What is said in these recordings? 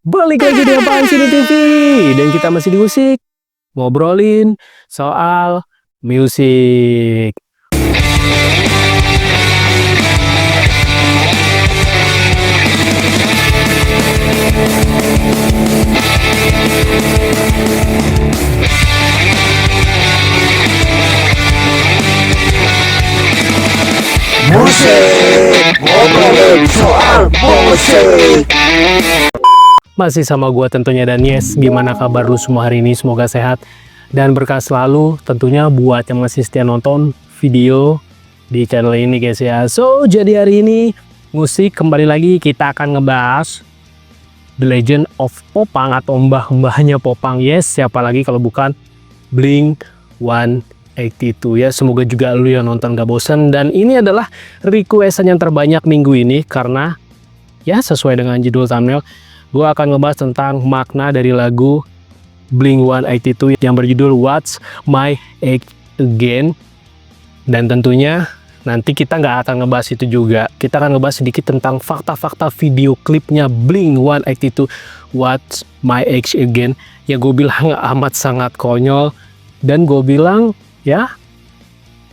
Balik lagi di Apaan Sini TV. Dan kita masih di musik, ngobrolin soal musik. Musik, ngobrolin soal musik. Masih sama gua tentunya, dan yes, gimana kabar lu semua hari ini? Semoga sehat dan berkah selalu tentunya buat yang masih setia nonton video di channel ini guys ya. So, jadi hari ini musik kembali lagi kita akan ngebahas The Legend of Popang atau mbah-mbahnya Popang. Yes, siapa lagi kalau bukan Blink-182 ya. Semoga juga lu yang nonton gak bosen, dan ini adalah requestan yang terbanyak minggu ini karena ya sesuai dengan judul thumbnail, gue akan ngebahas tentang makna dari lagu Blink-182 yang berjudul What's My Age Again. Dan tentunya nanti kita nggak akan ngebahas itu juga. Kita akan ngebahas sedikit tentang fakta-fakta video klipnya Blink-182 What's My Age Again, yang gue bilang amat sangat konyol, dan gue bilang ya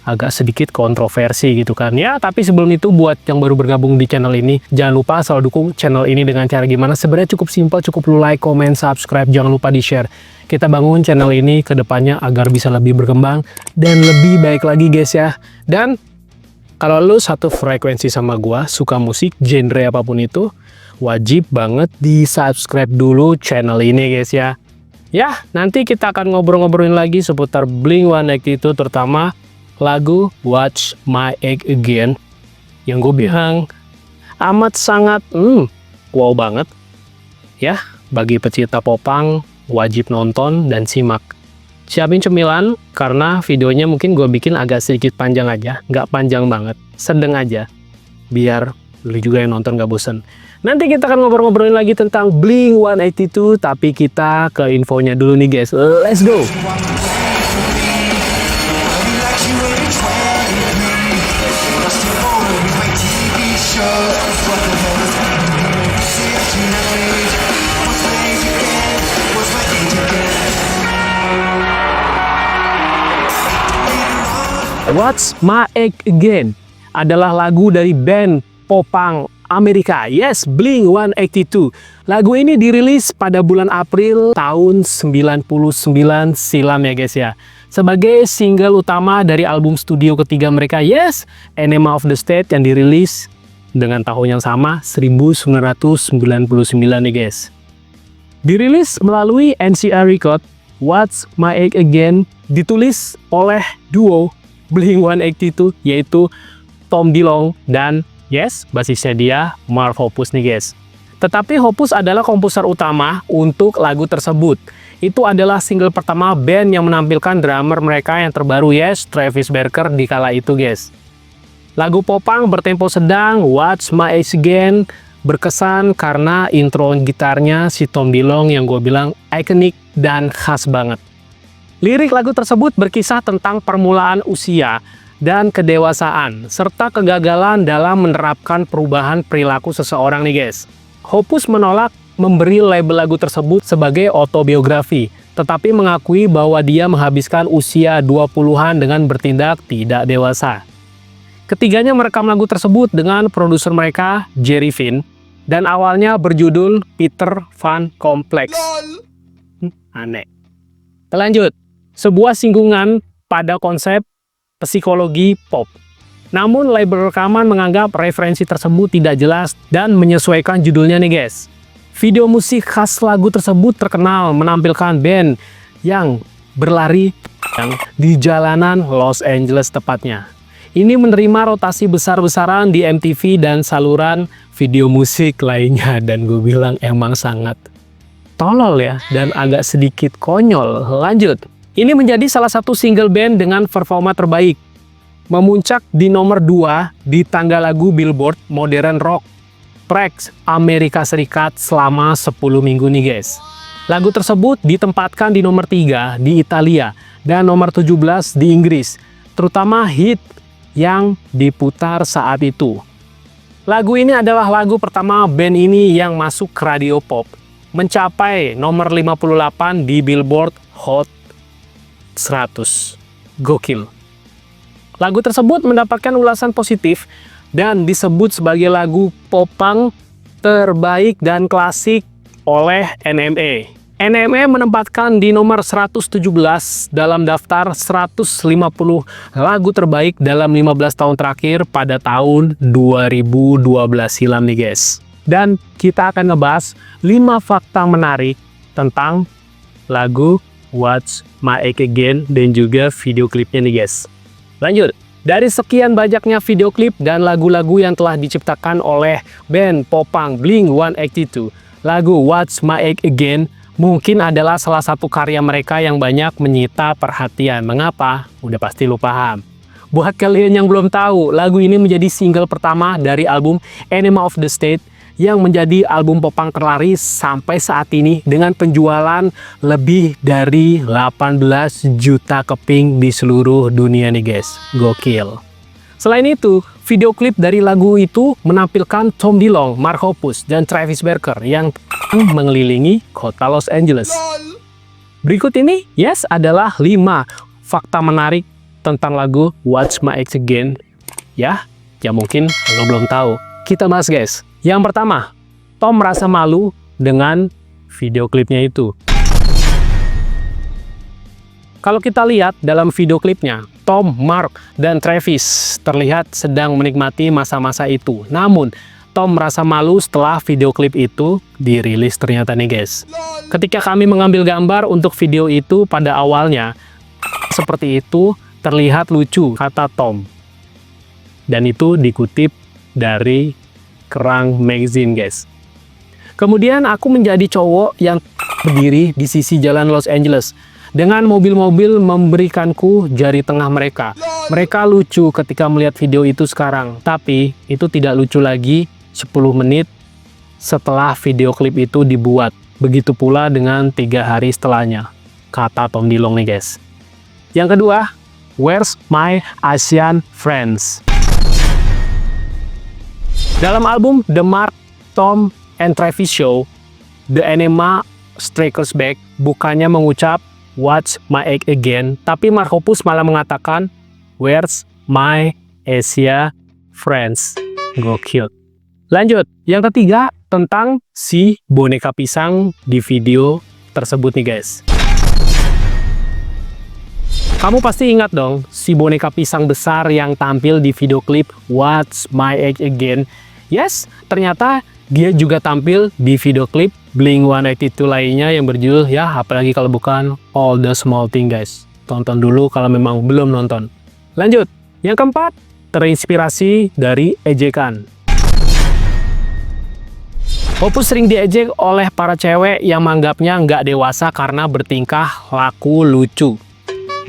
agak sedikit kontroversi gitu kan ya. Tapi sebelum itu, buat yang baru bergabung di channel ini, jangan lupa selalu dukung channel ini dengan cara gimana? Sebenarnya cukup simpel, cukup lu like, comment, subscribe, jangan lupa di share. Kita bangun channel ini ke depannya agar bisa lebih berkembang dan lebih baik lagi guys ya. Dan kalau lu satu frekuensi sama gua, suka musik genre apapun itu, wajib banget di subscribe dulu channel ini guys ya. Ya, nanti kita akan ngobrol-ngobrolin lagi seputar Blink-182, terutama lagu What's My Age Again, yang gue bilang amat sangat wow banget ya. Bagi pecinta Popang wajib nonton dan simak. Siapin cemilan karena videonya mungkin gue bikin agak sedikit panjang aja, nggak panjang banget, sedang aja, biar lu juga yang nonton gak bosen. Nanti kita akan ngobrol-ngobrolin lagi tentang Blink-182, tapi kita ke infonya dulu nih guys. Let's go. What's My Age Again adalah lagu dari band Popang Amerika, yes, Blink-182. Lagu ini dirilis pada bulan April tahun 99 silam ya guys ya, sebagai single utama dari album studio ketiga mereka, yes, Enema of the State, yang dirilis dengan tahun yang sama, 1999 nih guys. Dirilis melalui NCR Record, What's My Age Again ditulis oleh duo Blink-182, yaitu Tom DeLonge dan yes, basisnya dia Marv Hoppus nih guys. Tetapi Hoppus adalah komposer utama untuk lagu tersebut. Itu adalah single pertama band yang menampilkan drummer mereka yang terbaru, yes, Travis Barker di kala itu guys. Lagu Popang bertempo sedang, What's My Age Again berkesan karena intro gitarnya si Tom DeLonge yang gue bilang ikonik dan khas banget. Lirik lagu tersebut berkisah tentang permulaan usia dan kedewasaan, serta kegagalan dalam menerapkan perubahan perilaku seseorang nih guys. Hoppus menolak memberi label lagu tersebut sebagai autobiografi, tetapi mengakui bahwa dia menghabiskan usia 20-an dengan bertindak tidak dewasa. Ketiganya merekam lagu tersebut dengan produser mereka, Jerry Finn, dan awalnya berjudul Peter Van Complex. Aneh. Lanjut. Sebuah singgungan pada konsep psikologi pop. Namun label rekaman menganggap referensi tersebut tidak jelas dan menyesuaikan judulnya nih guys. Video musik khas lagu tersebut terkenal menampilkan band yang berlari di jalanan Los Angeles tepatnya. Ini menerima rotasi besar-besaran di MTV dan saluran video musik lainnya, dan gue bilang emang sangat tolol ya, dan agak sedikit konyol. Lanjut. Ini menjadi salah satu single band dengan performa terbaik. Memuncak di nomor 2 di tangga lagu Billboard Modern Rock Tracks Amerika Serikat selama 10 minggu nih guys. Lagu tersebut ditempatkan di nomor 3 di Italia dan nomor 17 di Inggris, terutama hit yang diputar saat itu. Lagu ini adalah lagu pertama band ini yang masuk ke radio pop. mencapai nomor 58 di Billboard Hot 100. Gokil. Lagu tersebut mendapatkan ulasan positif dan disebut sebagai lagu popang terbaik dan klasik oleh NME. NME menempatkan di nomor 117 dalam daftar 150 lagu terbaik dalam 15 tahun terakhir pada tahun 2012 silam nih guys. Dan kita akan ngebahas 5 fakta menarik tentang lagu What's My Age Again dan juga video klipnya nih guys. Lanjut. Dari sekian banyaknya video klip dan lagu-lagu yang telah diciptakan oleh band popang Blink-182, lagu What's My Age Again mungkin adalah salah satu karya mereka yang banyak menyita perhatian. Mengapa? Udah pasti lu paham. Buat kalian yang belum tahu, lagu ini menjadi single pertama dari album Enema of the State yang menjadi album popang terlaris sampai saat ini dengan penjualan lebih dari 18 juta keping di seluruh dunia nih guys. Gokil. Selain itu, video klip dari lagu itu menampilkan Tom DeLonge, Mark Hoppus, dan Travis Barker yang mengelilingi kota Los Angeles. Berikut ini, adalah 5 fakta menarik tentang lagu What's My Age Again. Ya mungkin lo belum tahu. Kita bahas guys. Yang pertama, Tom merasa malu dengan video klipnya itu. Kalau kita lihat dalam video klipnya, Tom, Mark, dan Travis terlihat sedang menikmati masa-masa itu. Namun, Tom merasa malu setelah video klip itu dirilis ternyata nih guys. Ketika kami mengambil gambar untuk video itu pada awalnya, seperti itu terlihat lucu, kata Tom. Dan itu dikutip dari Kerrang Magazine guys. Kemudian aku menjadi cowok yang berdiri di sisi jalan Los Angeles dengan mobil-mobil memberikanku jari tengah mereka. Mereka lucu ketika melihat video itu sekarang, tapi itu tidak lucu lagi 10 menit setelah video klip itu dibuat. Begitu pula dengan 3 hari setelahnya, kata Tom DeLonge nih guys. Yang kedua, Where's My Asian Friends? Dalam album The Mark, Tom, and Travis Show, The Enema Strikes Back bukannya mengucap What's My Age Again, tapi Mark Hoppus malah mengatakan Where's My Asia Friends? Gokil. Lanjut, yang ketiga tentang si boneka pisang di video tersebut nih guys. Kamu pasti ingat dong si boneka pisang besar yang tampil di video klip What's My Age Again. Ternyata dia juga tampil di video klip Blink-182 lainnya yang berjudul apalagi kalau bukan All the Small Things guys. Tonton dulu kalau memang belum nonton. Lanjut, yang keempat, terinspirasi dari ejekan. Hoppus sering diejek oleh para cewek yang menganggapnya nggak dewasa karena bertingkah laku lucu.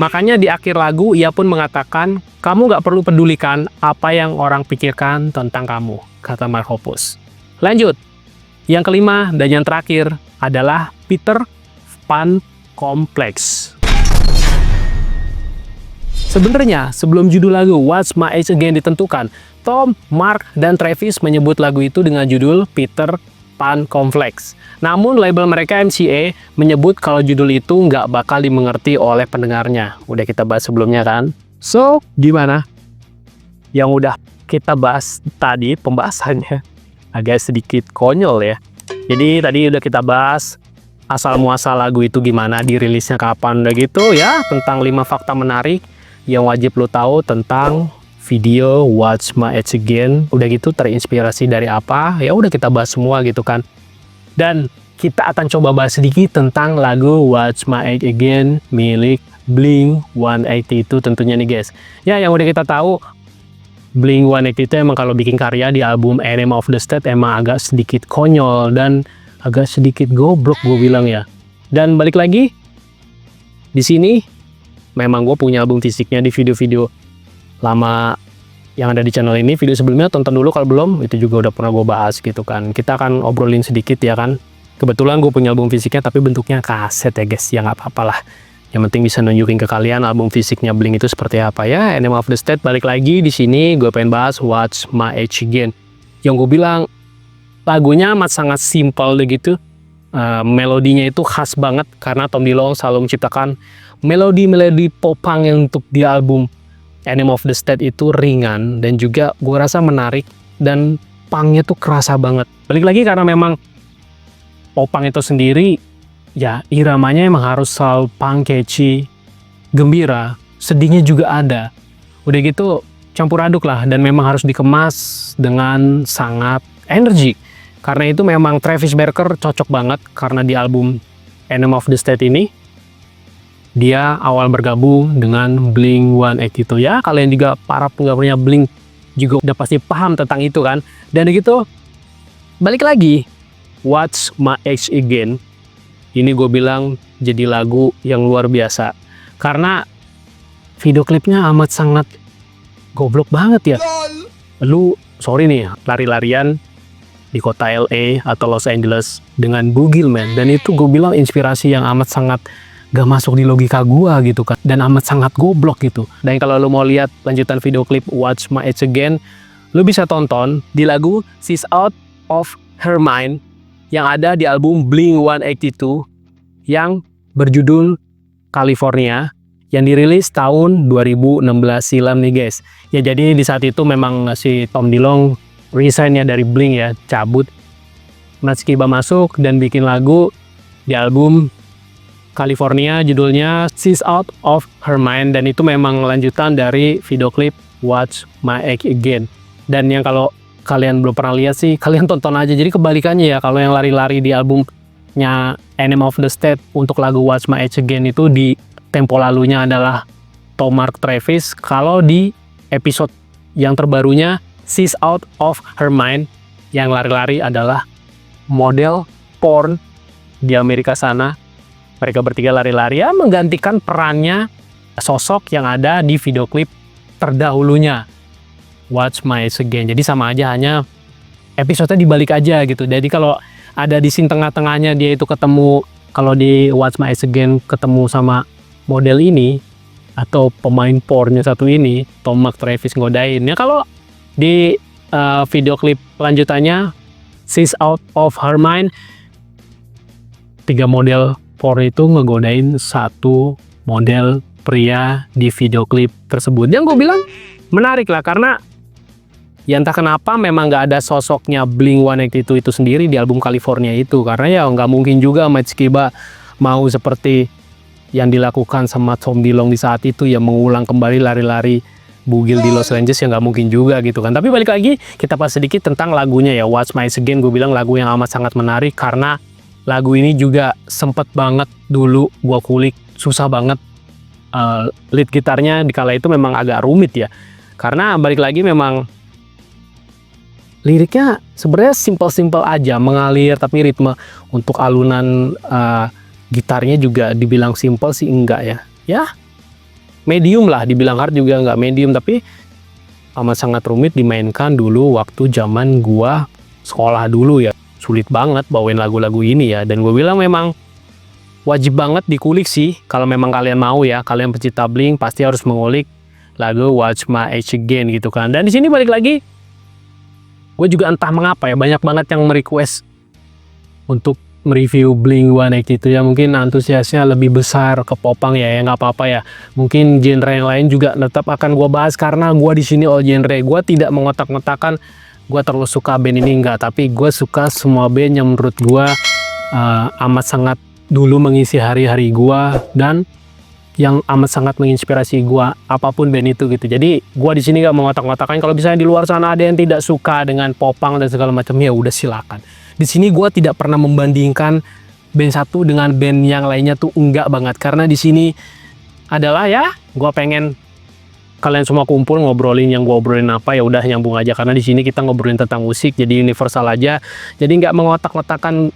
Makanya di akhir lagu ia pun mengatakan, kamu nggak perlu pedulikan apa yang orang pikirkan tentang kamu, kata Mark Hoppus. Lanjut, yang kelima dan yang terakhir adalah Peter Pan Complex. Sebenarnya sebelum judul lagu What's My Age Again ditentukan, Tom, Mark, dan Travis menyebut lagu itu dengan judul Peter Pan Complex. Namun label mereka MCA menyebut kalau judul itu nggak bakal dimengerti oleh pendengarnya. Udah kita bahas sebelumnya kan? So, gimana? Yang udah kita bahas tadi pembahasannya agak sedikit konyol ya. Jadi tadi udah kita bahas asal-muasal lagu itu gimana, dirilisnya kapan, udah gitu ya, tentang 5 fakta menarik yang wajib lo tahu tentang video What's My Age Again. Udah gitu terinspirasi dari apa? Ya udah kita bahas semua gitu kan. Dan kita akan coba bahas sedikit tentang lagu What's My Age Again milik Blink-182 tentunya nih guys. Ya yang udah kita tahu, Blink-182 emang kalau bikin karya di album Enema of the State emang agak sedikit konyol dan agak sedikit goblok gue bilang ya. Dan balik lagi, di sini memang gue punya album fisiknya di video-video lama yang ada di channel ini. Video sebelumnya tonton dulu kalau belum, itu juga udah pernah gue bahas gitu kan. Kita akan obrolin sedikit ya kan. Kebetulan gue punya album fisiknya tapi bentuknya kaset ya guys, ya nggak apa-apa lah. Yang penting bisa nunjukin ke kalian album fisiknya Blink itu seperti apa ya. Enema of the State balik lagi di sini gue pengen bahas What's My Age Again. Yang gue bilang lagunya amat sangat simpel gitu. melodinya itu khas banget karena Tom DeLonge selalu menciptakan melodi-melodi popang yang untuk di album Enemy of the State itu ringan dan juga gue rasa menarik dan punknya tuh kerasa banget. Balik lagi karena memang popang itu sendiri ya iramanya emang harus selalu punk, catchy, gembira, sedihnya juga ada. Udah gitu campur aduk lah dan memang harus dikemas dengan sangat energi. Karena itu memang Travis Barker cocok banget karena di album Enemy of the State ini dia awal bergabung dengan Blink-182 ya. Kalian juga para penggemarnya Blink juga udah pasti paham tentang itu kan. Dan gitu balik lagi What's My Age Again ini gue bilang jadi lagu yang luar biasa karena video klipnya amat sangat goblok banget ya. Lu sorry nih lari-larian di kota LA atau Los Angeles dengan Boogeyman dan itu gue bilang inspirasi yang amat sangat gak masuk di logika gue gitu kan dan amat sangat goblok gitu. Dan kalau lu mau lihat lanjutan video klip Watch My Age Again lu bisa tonton di lagu She's Out of Her Mind yang ada di album Blink-182 yang berjudul California yang dirilis tahun 2016 silam nih guys. Ya jadi di saat itu memang si Tom DeLonge resign ya dari Blink ya, cabut. Matt Skiba masuk dan bikin lagu di album California judulnya She's Out of Her Mind dan itu memang lanjutan dari video klip Watch My Age Again. Dan yang kalau kalian belum pernah lihat sih, kalian tonton aja. Jadi kebalikannya ya, kalau yang lari-lari di albumnya Enemy of the State untuk lagu Watch My Age Again itu di tempo lalunya adalah Tom Mark Travis. Kalau di episode yang terbarunya She's Out of Her Mind yang lari-lari adalah model porn di Amerika sana. Mereka bertiga lari-lari ya menggantikan perannya sosok yang ada di video klip terdahulunya Watch My Age Again. Jadi sama aja, hanya episodenya dibalik aja gitu. Jadi kalau ada di scene tengah-tengahnya dia itu ketemu, kalau di Watch My Age Again ketemu sama model ini atau pemain pornnya satu ini, Tom Mark Travis ngodain. Ya kalau di video klip lanjutannya She's Out of Her Mind, 3 model porn itu ngegodain satu model pria di video klip tersebut. Yang gue bilang menarik lah karena ya entah kenapa memang nggak ada sosoknya Blink-182 itu sendiri di album California itu. Karena ya nggak mungkin juga Matt Skiba mau seperti yang dilakukan sama Tom DeLonge di saat itu ya, mengulang kembali lari-lari bugil di Los Angeles, ya nggak mungkin juga gitu kan. Tapi balik lagi kita bahas sedikit tentang lagunya ya, Watch My Age Again. Gue bilang lagu yang amat sangat menarik karena lagu ini juga sempet banget dulu gue kulik, susah banget. Lead gitarnya di kala itu memang agak rumit ya, karena balik lagi memang liriknya sebenarnya simple-simple aja, mengalir, tapi ritme untuk alunan gitarnya juga dibilang simple sih enggak ya. Ya medium lah, dibilang hard juga enggak medium, tapi amat sangat rumit dimainkan dulu waktu zaman gua sekolah dulu ya. Sulit banget bawain lagu-lagu ini ya, dan gue bilang memang wajib banget dikulik sih kalau memang kalian mau ya, kalian pecinta Blink pasti harus mengulik lagu Watch My Age Again gitu kan. Dan di sini balik lagi gue juga entah mengapa ya banyak banget yang merequest untuk mereview Blink-182 ya, mungkin antusiasnya lebih besar ke popang ya, nggak apa-apa ya. Mungkin genre yang lain juga tetap akan gue bahas karena gue di sini all genre. Gue tidak mengotak-ngotakan gue terlalu suka band ini, enggak, tapi gue suka semua band yang menurut gue amat sangat dulu mengisi hari-hari gue dan yang amat sangat menginspirasi gue, apapun band itu gitu. Jadi gue di sini gak mengotak-ngotakan. Kalau misalnya di luar sana ada yang tidak suka dengan popang dan segala macam, ya udah silakan. Di sini gue tidak pernah membandingkan band satu dengan band yang lainnya tuh, enggak banget. Karena di sini adalah ya gue pengen kalian semua kumpul ngobrolin yang gue obrolin apa, ya udah nyambung aja. Karena di sini kita ngobrolin tentang musik, jadi universal aja. Jadi nggak mengotak-ngotakan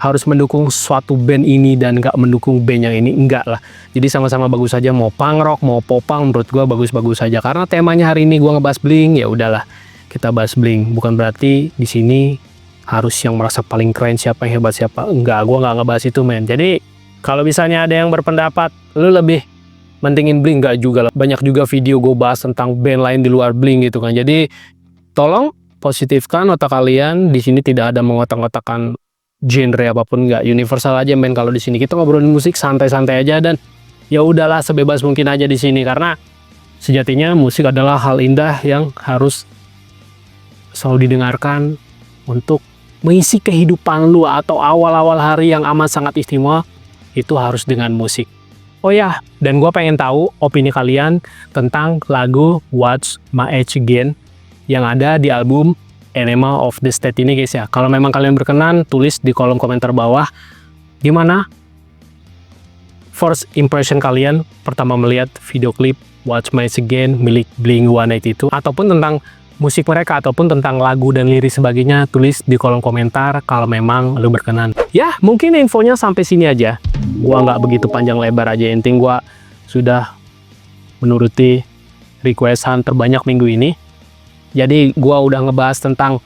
harus mendukung suatu band ini dan nggak mendukung band yang ini, enggak lah. Jadi sama-sama bagus saja, mau punk rock mau popang, menurut gue bagus-bagus saja. Karena temanya hari ini gue ngebahas Blink, ya udahlah kita bahas Blink. Bukan berarti di sini harus yang merasa paling keren siapa yang hebat siapa, enggak, gue nggak ngebahas itu men. Jadi kalau misalnya ada yang berpendapat lu lebih mentingin Blink, nggak juga lah. Banyak juga video gue bahas tentang band lain di luar Blink gitu kan. Jadi tolong positifkan otak kalian. Di sini tidak ada mengotak-ngotakan genre apapun, nggak universal aja men. Kalau di sini kita ngobrolin musik santai-santai aja, dan ya udahlah sebebas mungkin aja di sini, karena sejatinya musik adalah hal indah yang harus selalu didengarkan untuk mengisi kehidupan lu atau awal-awal hari yang amat sangat istimewa. Itu harus dengan musik. Oh ya, dan gue pengen tahu opini kalian tentang lagu What's My Age Again yang ada di album Enema of the State ini guys ya. Kalau memang kalian berkenan, tulis di kolom komentar bawah gimana first impression kalian pertama melihat video klip What's My Age Again milik Blink-182, ataupun tentang musik mereka, ataupun tentang lagu dan lirik sebagainya. Tulis di kolom komentar kalau memang lu berkenan. Ya, mungkin infonya sampai sini aja. Gua nggak begitu panjang lebar aja, intinya gua sudah menuruti requestan terbanyak minggu ini. Jadi gua udah ngebahas tentang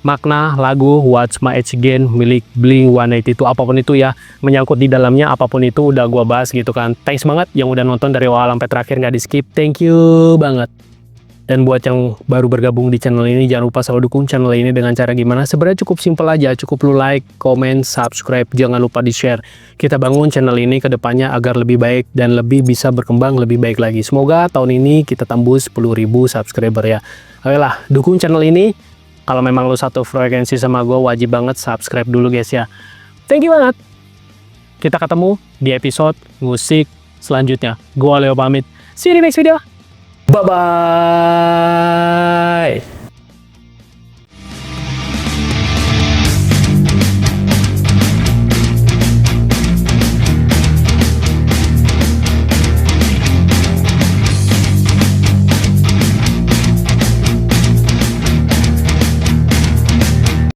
makna lagu What's My Age Again milik Blink-182, apapun itu ya, menyangkut di dalamnya apapun itu udah gua bahas gitu kan. Thanks banget yang udah nonton dari awal sampai terakhir, nggak di skip. Thank you banget. Dan buat yang baru bergabung di channel ini, jangan lupa selalu dukung channel ini dengan cara gimana? Sebenarnya cukup simpel aja, cukup lu like, comment, subscribe, jangan lupa di share. Kita bangun channel ini ke depannya agar lebih baik dan lebih bisa berkembang lebih baik lagi. Semoga tahun ini kita tembus 10.000 subscriber ya. Ayolah, dukung channel ini. Kalau memang lu satu frekuensi sama gue, wajib banget subscribe dulu guys ya. Thank you banget. Kita ketemu di episode musik selanjutnya. Gue Leo pamit. See you di next video. Bye-bye.